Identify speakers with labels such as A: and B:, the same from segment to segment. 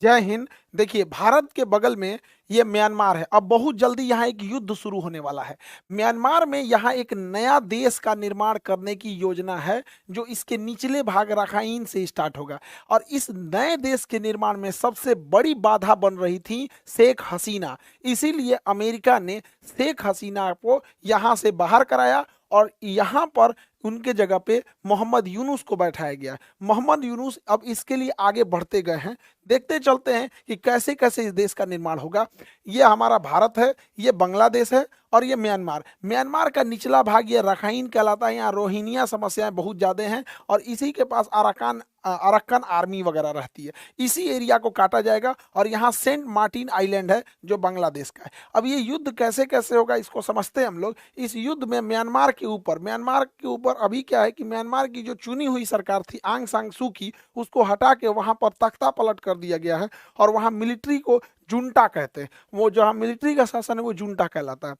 A: जय हिंद। देखिए, भारत के बगल में ये म्यांमार है। अब बहुत जल्दी यहाँ एक युद्ध शुरू होने वाला है। म्यांमार में यहाँ एक नया देश का निर्माण करने की योजना है, जो इसके निचले भाग रखाइन से स्टार्ट होगा। और इस नए देश के निर्माण में सबसे बड़ी बाधा बन रही थी शेख हसीना। इसीलिए अमेरिका ने शेख हसीना को यहाँ से बाहर कराया और यहाँ पर उनके जगह पे मोहम्मद यूनुस को बैठाया गया। मोहम्मद यूनुस अब इसके लिए आगे बढ़ते गए हैं। देखते चलते हैं कि कैसे कैसे इस देश का निर्माण होगा। ये हमारा भारत है, ये बांग्लादेश है और ये म्यांमार। म्यांमार का निचला भाग ये रखाइन कहलाता है। यहाँ रोहिंग्या समस्याएं बहुत ज़्यादा हैं और इसी के पास अरक्कन आर्मी वगैरह रहती है। इसी एरिया को काटा जाएगा और यहाँ सेंट मार्टिन आइलैंड है जो बांग्लादेश का है। अब ये युद्ध कैसे कैसे होगा इसको समझते हैं हम लोग। इस युद्ध में म्यांमार के ऊपर अभी क्या है कि म्यांमार की जो चुनी हुई सरकार थी आंग सांग सू की, उसको हटा के वहां पर तख्ता पलट कर दिया गया है और वहां मिलिट्री को जुंटा कहते हैं। वो जहां मिलिट्री का शासन है वो जुंटा कहलाता है।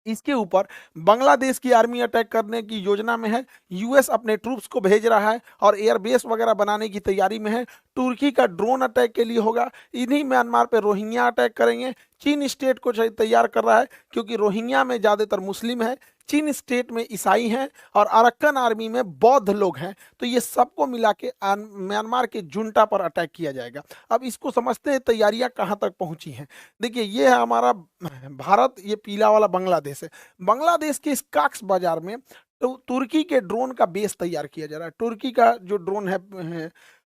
A: इसके ऊपर बांग्लादेश की आर्मी अटैक करने की योजना में है। यूएस अपने ट्रूप्स को भेज रहा है और एयरबेस वगैरह बनाने की तैयारी में है। तुर्की का ड्रोन अटैक के लिए होगा। इन्हीं म्यांमार पे रोहिंग्या अटैक करेंगे। चीन स्टेट को तैयार कर रहा है क्योंकि रोहिंग्या में ज़्यादातर मुस्लिम है, चीन स्टेट में ईसाई हैं और अरक्कन आर्मी में बौद्ध लोग हैं। तो ये सबको मिला के म्यांमार के जुंटा पर अटैक किया जाएगा। अब इसको समझते हैं तैयारियां कहाँ तक पहुंची हैं। देखिए, ये है हमारा भारत, ये पीला वाला बांग्लादेश है। बांग्लादेश के इस काक्स बाजार में तो तुर्की के ड्रोन का बेस तैयार किया जा रहा है। तुर्की का जो ड्रोन है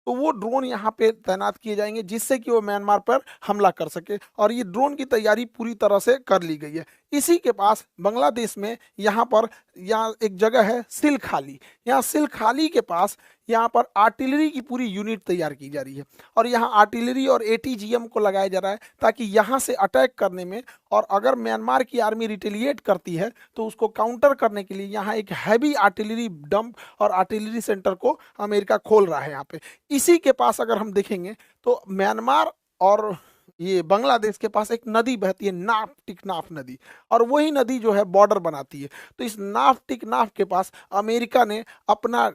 A: तो वो ड्रोन यहाँ पे तैनात किए जाएंगे जिससे कि वो म्यांमार पर हमला कर सके और ये ड्रोन की तैयारी पूरी तरह से कर ली गई है। इसी के पास बांग्लादेश में यहाँ एक जगह है सिलखाली। यहाँ सिलखाली के पास यहाँ पर आर्टिलरी की पूरी यूनिट तैयार की जा रही है और यहाँ आर्टिलरी और एटीजीएम को लगाया जा रहा है ताकि यहाँ से अटैक करने में और अगर म्यांमार की आर्मी रिटेलिएट करती है तो उसको काउंटर करने के लिए यहाँ एक हैवी आर्टिलरी डंप और आर्टिलरी सेंटर को अमेरिका खोल रहा है यहाँ पे। इसी के पास अगर हम देखेंगे तो म्यांमार और ये बांग्लादेश के पास एक नदी बहती है, नाफ टिकनाफ नदी, और वही नदी जो है बॉर्डर बनाती है। तो इस नाफ टिकनाफ के पास अमेरिका ने अपना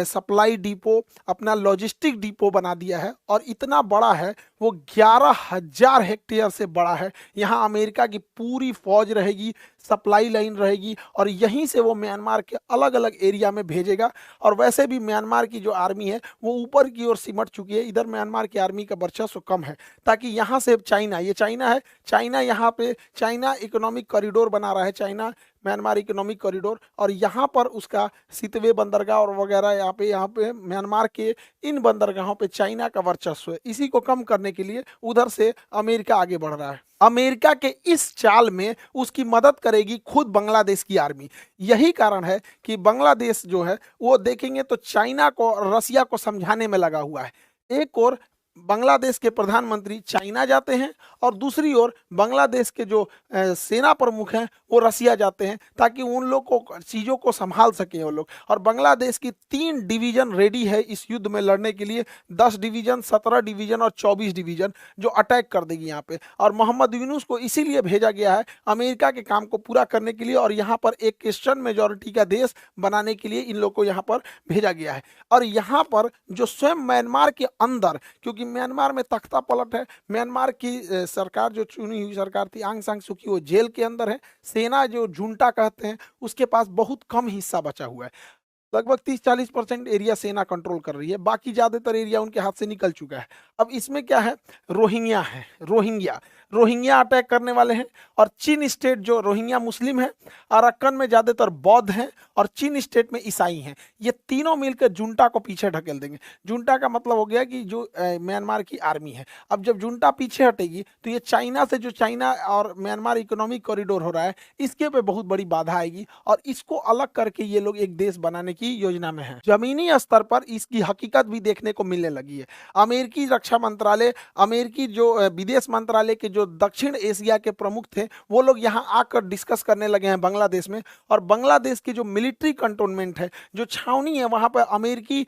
A: सप्लाई डिपो, अपना लॉजिस्टिक डिपो बना दिया है और इतना बड़ा है वो 11,000 हेक्टेयर से बड़ा है। यहाँ अमेरिका की पूरी फौज रहेगी, सप्लाई लाइन रहेगी और यहीं से वो म्यांमार के अलग अलग एरिया में भेजेगा। और वैसे भी म्यांमार की जो आर्मी है वो ऊपर की ओर सिमट चुकी है। इधर म्यांमार की आर्मी का वर्चस्व कम है ताकि यहाँ से चाइना, ये चाइना है, चाइना यहाँ पे चाइना इकोनॉमिक कॉरिडोर बना रहा है, चाइना म्यांमार इकोनॉमिक कॉरिडोर, और यहाँ पर उसका सितवे बंदरगाह और वगैरह यहाँ पे म्यांमार के इन बंदरगाहों पे चाइना का वर्चस्व है। इसी को कम करने के लिए उधर से अमेरिका आगे बढ़ रहा है। अमेरिका के इस चाल में उसकी मदद करेगी खुद बांग्लादेश की आर्मी। यही कारण है कि बांग्लादेश जो है वो देखेंगे तो चाइना को और रसिया को समझाने में लगा हुआ है। एक और बांग्लादेश के प्रधानमंत्री चाइना जाते हैं और दूसरी ओर बांग्लादेश के जो सेना प्रमुख हैं वो रसिया जाते हैं ताकि उन लोग को चीज़ों को संभाल सके वो लोग। और बांग्लादेश की 3 डिवीजन रेडी है इस युद्ध में लड़ने के लिए, 10 डिवीजन, 17 डिवीजन और 24 डिवीजन, जो अटैक कर देगी यहाँ पे। और मोहम्मद यूनुस को इसीलिए भेजा गया है अमेरिका के काम को पूरा करने के लिए और यहाँ पर एक क्रिश्चियन मेजोरिटी का देश बनाने के लिए इन लोग को यहाँ पर भेजा गया है। और यहाँ पर जो स्वयं म्यांमार के अंदर, क्योंकि म्यांमार में तख्ता पलट है, म्यांमार की सरकार जो चुनी हुई सरकार थी आंग सांग सू की वो जेल के अंदर है। सेना जो जुंटा कहते हैं उसके पास बहुत कम हिस्सा बचा हुआ है। लगभग 30-40% एरिया सेना कंट्रोल कर रही है, बाकी ज्यादातर एरिया उनके हाथ से निकल चुका है। अब इसमें क्या है, रोहिंग्या अटैक करने वाले हैं और चीन स्टेट जो रोहिंग्या मुस्लिम है, अरक्कन में ज्यादातर बौद्ध हैं और चीन स्टेट में ईसाई हैं। ये तीनों मिलकर जुंटा को पीछे ढकेल देंगे। जुंटा का मतलब हो गया कि जो म्यांमार की आर्मी है। अब जब जुंटा पीछे हटेगी तो ये चाइना से, जो चाइना और म्यांमार इकोनॉमिक कॉरिडोर हो रहा है, इसके पे बहुत बड़ी बाधा आएगी और इसको अलग करके ये लोग एक देश बनाने की योजना में है। जमीनी स्तर पर इसकी हकीकत भी देखने को मिलने लगी है। अमेरिकी रक्षा मंत्रालय, अमेरिकी जो विदेश मंत्रालय के जो दक्षिण एशिया के प्रमुख थे वो लोग यहाँ आकर डिस्कस करने लगे हैं बांग्लादेश में। और बांग्लादेश की जो मिलिट्री कंटोनमेंट है, जो छावनी है, वहाँ पर अमेरिकी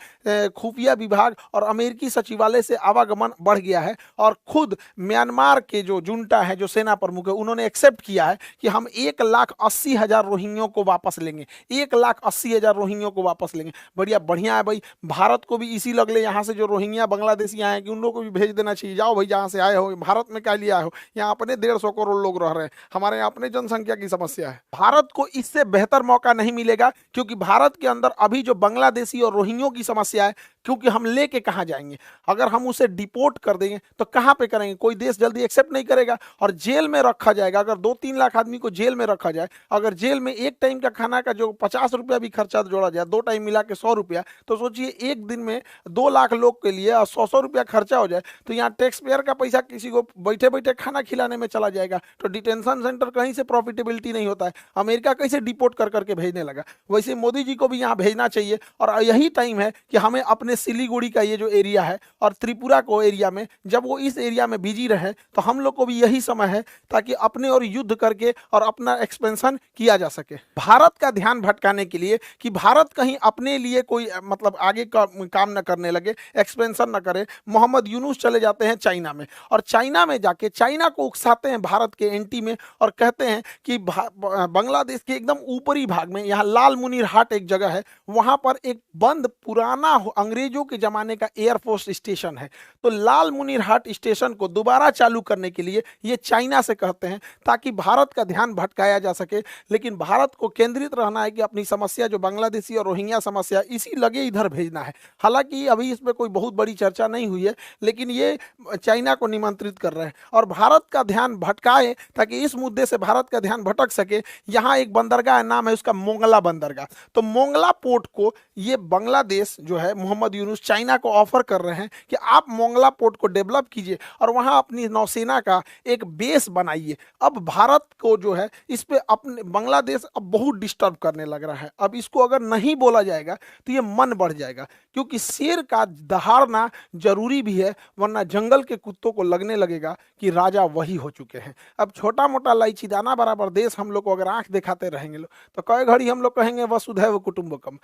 A: खुफिया विभाग और अमेरिकी सचिवालय से आवागमन बढ़ गया है। और खुद म्यांमार के जो जुंटा है, जो सेना प्रमुख है, उन्होंने एक्सेप्ट किया है कि हम 1,80,000 रोहिंग्यों को वापस लेंगे, 1,80,000 रोहिंग्यों को वापस लेंगे। बढ़िया बढ़िया है भाई, भारत को भी इसी लगले यहाँ से जो रोहिंग्या बांग्लादेशी आए हैं कि उन लोगों को भी भेज देना चाहिए। जाओ भाई, जहाँ से आए हो, भारत में क्या लिए आए हो, यहाँ अपने 150 करोड़ लोग रह रहे हैं, हमारे यहाँ अपने जनसंख्या की समस्या है। भारत को इससे बेहतर मौका नहीं मिलेगा, क्योंकि भारत के अंदर अभी जो बांग्लादेशी और रोहिंग्यों की समस्या है, क्योंकि हम लेके कहाँ जाएंगे? अगर हम उसे डिपोर्ट कर देंगे तो कहाँ पे करेंगे? कोई देश जल्दी एक्सेप्ट नहीं करेगा और जेल में रखा जाएगा। अगर 2-3 लाख आदमी को जेल में रखा जाए, अगर जेल में एक टाइम का खाना का जो 50 रुपया भी खर्चा जोड़ा जाए, 2 टाइम मिला के 100 रुपया, तो सोचिए एक दिन में 2 लाख लोग के लिए 100-100 रुपया खर्चा हो जाए, तो यहाँ टैक्स पेयर का पैसा किसी को बैठे बैठे खाना खिलाने में चला जाएगा। तो डिटेंशन सेंटर कहीं से प्रॉफिटेबिलिटी नहीं होता है। अमेरिका कैसे डिपोर्ट कर करके भेजने लगा, वैसे मोदी जी को भी यहाँ भेजना चाहिए। और यही टाइम है कि हमें अपने सिलीगुड़ी का ये जो एरिया है और त्रिपुरा को एरिया में, जब वो इस एरिया में बिजी रहे, तो हम लोग को भी यही समय है ताकि अपने और युद्ध करके और अपना एक्सपेंशन किया जा सके। भारत का ध्यान भटकाने के लिए कि भारत कहीं अपने लिए कोई मतलब आगे का काम न करने लगे, एक्सपेंशन न करे, मोहम्मद यूनुस चले जाते हैं चाइना में, और चाइना में जाके चाइना को उकसाते हैं भारत के एंटी में, और कहते हैं कि बांग्लादेश के एकदम ऊपरी भाग में यहाँ लाल मुनीर हाट एक जगह है, वहां पर एक बंद पुराना अंग्रेजों के जमाने का एयरफोर्स स्टेशन है। तो लाल मुनीर हाट स्टेशन को दोबारा चालू करने के लिए ये चाइना से कहते हैं, ताकि भारत का ध्यान भटकाया जा सके। लेकिन भारत को केंद्रित रहना है कि अपनी समस्या जो बांग्लादेशी और रोहिंग्या समस्या, इसी लगे इधर भेजना है। हालांकि अभी इसमें कोई बहुत बड़ी चर्चा नहीं हुई है, लेकिन ये चाइना को निमंत्रित कर रहे हैं और भारत का ध्यान भटकाए, ताकि इस मुद्दे से भारत का ध्यान भटक सके। यहाँ एक बंदरगाह नाम है उसका मोंगला बंदरगाह, तो मोंगला पोर्ट को ये बांग्लादेश जो है, मोहम्मद यूनुस चाइना को ऑफर कर रहे हैं कि आप मोंगला पोर्ट को डेवलप कीजिए और वहां अपनी नौसेना का एक बेस बनाइए। अब भारत को जो है इस पे अपने बांग्लादेश अब बहुत डिस्टर्ब करने लग रहा है। अब इसको अगर नहीं बोला जाएगा तो ये मन बढ़ जाएगा, क्योंकि शेर का दहाड़ना जरूरी भी है, वरना जंगल के कुत्तों को लगने लगेगा कि राजा वही हो चुके हैं। अब छोटा मोटा इलायची दाना बराबर देश हम लोग को अगर आंख दिखाते रहेंगे तो कई घड़ी हम लोग कहेंगे वसुधैव कुटुंबकम,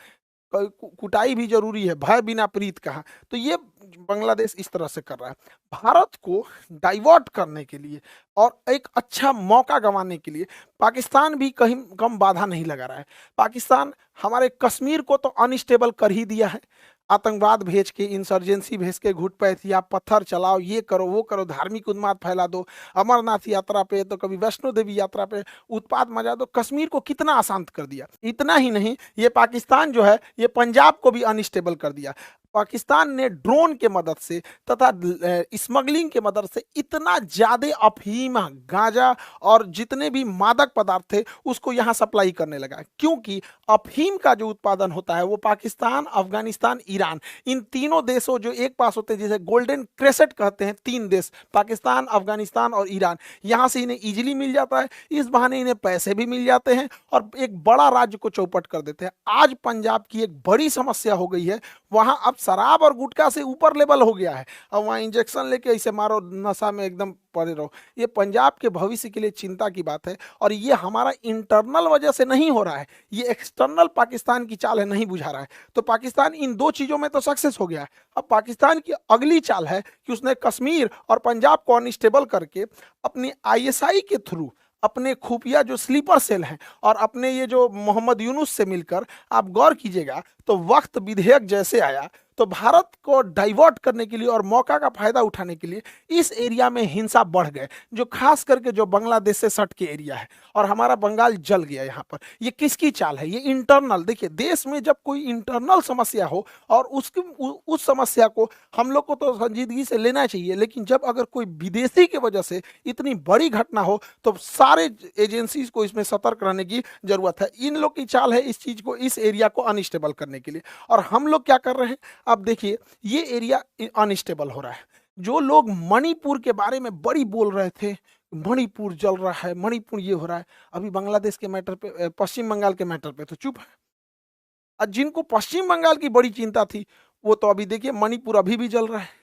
A: कुटाई भी जरूरी है, भय बिना प्रीत कहा। तो ये बांग्लादेश इस तरह से कर रहा है। भारत को डाइवर्ट करने के लिए और एक अच्छा मौका गंवाने के लिए पाकिस्तान भी कहीं कम बाधा नहीं लगा रहा है। पाकिस्तान हमारे कश्मीर को तो अनस्टेबल कर ही दिया है, आतंकवाद भेज के, इंसर्जेंसी भेज के, घुटपैठ या पत्थर चलाओ, ये करो वो करो, धार्मिक उन्माद फैला दो, अमरनाथ यात्रा पे तो कभी वैष्णो देवी यात्रा पे उत्पाद मचा दो। कश्मीर को कितना अशांत कर दिया। इतना ही नहीं, ये पाकिस्तान जो है ये पंजाब को भी अनस्टेबल कर दिया। पाकिस्तान ने ड्रोन के मदद से तथा स्मगलिंग के मदद से इतना ज्यादा अफीम, गांजा और जितने भी मादक पदार्थ थे उसको यहाँ सप्लाई करने लगा। क्योंकि अफीम का जो उत्पादन होता है वो पाकिस्तान, अफगानिस्तान, ईरान, इन तीनों देशों जो एक पास होते हैं, जिसे गोल्डन क्रेसेट कहते हैं, 3 देश पाकिस्तान, अफगानिस्तान और ईरान, यहाँ से इन्हें इजीली मिल जाता है। इस बहाने इन्हें पैसे भी मिल जाते हैं और एक बड़ा राज्य को चौपट कर देते हैं। आज पंजाब की एक बड़ी समस्या हो गई है, वहां अब शराब और गुटखा से ऊपर लेवल हो गया है। अब वहां इंजेक्शन लेके ऐसे मारो, नशा में एकदम पड़े रहो। ये पंजाब के भविष्य के लिए चिंता की बात है, और ये हमारा इंटरनल वजह से नहीं हो रहा है, ये एक्सटर्नल पाकिस्तान की चाल है, नहीं बुझा रहा है। तो पाकिस्तान इन 2 चीजों में तो सक्सेस हो गया है। अब पाकिस्तान की अगली चाल है कि उसने कश्मीर और पंजाब को अनस्टेबल करके अपनी आईएसआई के थ्रू, अपने खुफिया जो स्लीपर सेल हैं और अपने ये जो मोहम्मद यूनुस से मिलकर, आप गौर कीजिएगा तो वक्त विधेयक जैसे आया तो भारत को डाइवर्ट करने के लिए और मौका का फायदा उठाने के लिए इस एरिया में हिंसा बढ़ गए, जो खास करके जो बांग्लादेश से सट के एरिया है, और हमारा बंगाल जल गया यहाँ पर। ये किसकी चाल है? ये इंटरनल। देखिए, देश में जब कोई इंटरनल समस्या हो और उस समस्या को हम लोग को तो संजीदगी से लेना चाहिए, लेकिन जब अगर कोई विदेशी की वजह से इतनी बड़ी घटना हो तो सारे एजेंसीज को इसमें सतर्क रहने की जरूरत है। इन लोग की चाल है इस चीज को, इस एरिया को अनस्टेबल करने के लिए। और हम लोग क्या कर रहे हैं? अब देखिए, ये एरिया अनस्टेबल हो रहा है। जो लोग मणिपुर के बारे में बड़ी बोल रहे थे, मणिपुर जल रहा है, मणिपुर ये हो रहा है, अभी बांग्लादेश के मैटर पे, पश्चिम बंगाल के मैटर पे तो चुप है। और जिनको पश्चिम बंगाल की बड़ी चिंता थी, वो तो अभी देखिए मणिपुर अभी भी जल रहा है।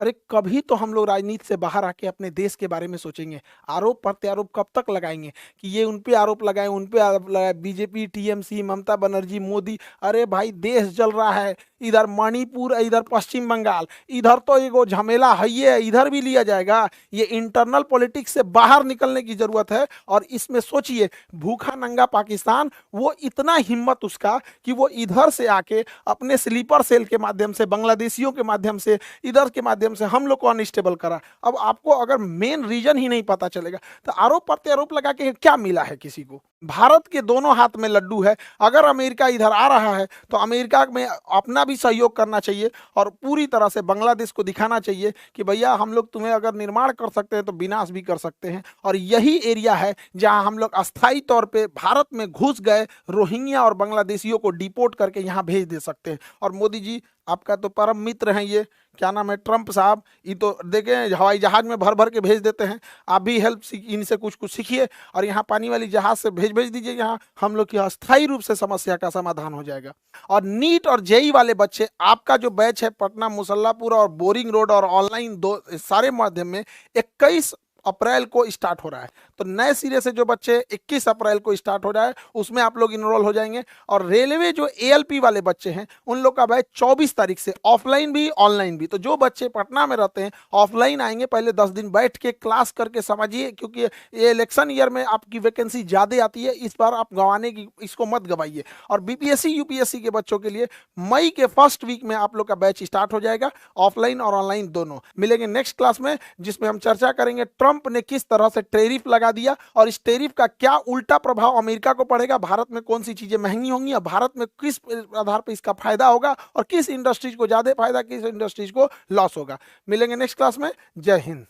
A: अरे कभी तो हम लोग राजनीति से बाहर आके अपने देश के बारे में सोचेंगे। आरोप प्रत्यारोप कब तक लगाएंगे कि ये उन पे आरोप लगाए, उन पे आरोप लगाए, बीजेपी, टीएमसी, ममता बनर्जी, मोदी। अरे भाई, देश जल रहा है, इधर मणिपुर, इधर पश्चिम बंगाल, इधर तो एगो झमेला है, ये इधर भी लिया जाएगा। ये इंटरनल पॉलिटिक्स से बाहर निकलने की जरूरत है। और इसमें सोचिए, भूखा नंगा पाकिस्तान, वो इतना हिम्मत उसका कि वो इधर से आके अपने स्लीपर सेल के माध्यम से, बांग्लादेशियों के माध्यम से, इधर के माध्यम से हम लोग को अनस्टेबल करा। अब आपको अगर मेन रीजन ही नहीं पता चलेगा तो आरोप प्रत्यारोप लगा के क्या मिला है किसी को? भारत के दोनों हाथ में लड्डू है। अगर अमेरिका इधर आ रहा है तो अमेरिका में अपना भी सहयोग करना चाहिए और पूरी तरह से बांग्लादेश को दिखाना चाहिए कि भैया हम लोग तुम्हें अगर निर्माण कर सकते हैं तो विनाश भी कर सकते हैं। और यही एरिया है जहां हम लोग अस्थायी तौर पे भारत में घुस गए रोहिंग्या और बांग्लादेशियों को डिपोर्ट करके यहां भेज दे सकते हैं। और मोदी जी, आपका तो परम मित्र हैं ये, क्या नाम है, ट्रंप साहब, ये तो देखें हवाई जहाज में भर भर के भेज देते हैं। आप भी हेल्प इनसे कुछ कुछ सीखिए और यहाँ पानी वाली जहाज से भेज भेज दीजिए, यहाँ हम लोग की अस्थायी रूप से समस्या का समाधान हो जाएगा। और नीट और जेई वाले बच्चे, आपका जो बैच है पटना, मुसल्लापुर और बोरिंग रोड और ऑनलाइन, दो सारे माध्यम में 21 अप्रैल को स्टार्ट हो रहा है। तो नए सिरे से जो बच्चे 21 अप्रैल को स्टार्ट हो रहा है उसमें आप लोग इनरोल हो जाएंगे। और रेलवे जो एएलपी वाले बच्चे हैं उन लोग का बैच 24 तारीख से, ऑफलाइन भी ऑनलाइन भी। तो जो बच्चे पटना में रहते हैं ऑफलाइन आएंगे, पहले 10 दिन बैठ के क्लास करके समझिए, क्योंकि ये इलेक्शन ईयर में आपकी वैकेंसी ज़्यादा आती है, इस बार आप गंवाने की, इसको मत गवाइए। और बीपीएससी यूपीएससी के बच्चों के लिए मई के फर्स्ट वीक में आप लोग का बैच स्टार्ट हो जाएगा, ऑफलाइन और ऑनलाइन दोनों। मिलेंगे नेक्स्ट क्लास में, जिसमें हम चर्चा करेंगे ट्रंप ने किस तरह से टैरिफ लगा दिया और इस टैरिफ का क्या उल्टा प्रभाव अमेरिका को पड़ेगा, भारत में कौन सी चीजें महंगी होंगी और भारत में किस आधार पर इसका फायदा होगा और किस इंडस्ट्रीज को ज्यादा फायदा, किस इंडस्ट्रीज को लॉस होगा। मिलेंगे नेक्स्ट क्लास में। जय हिंद।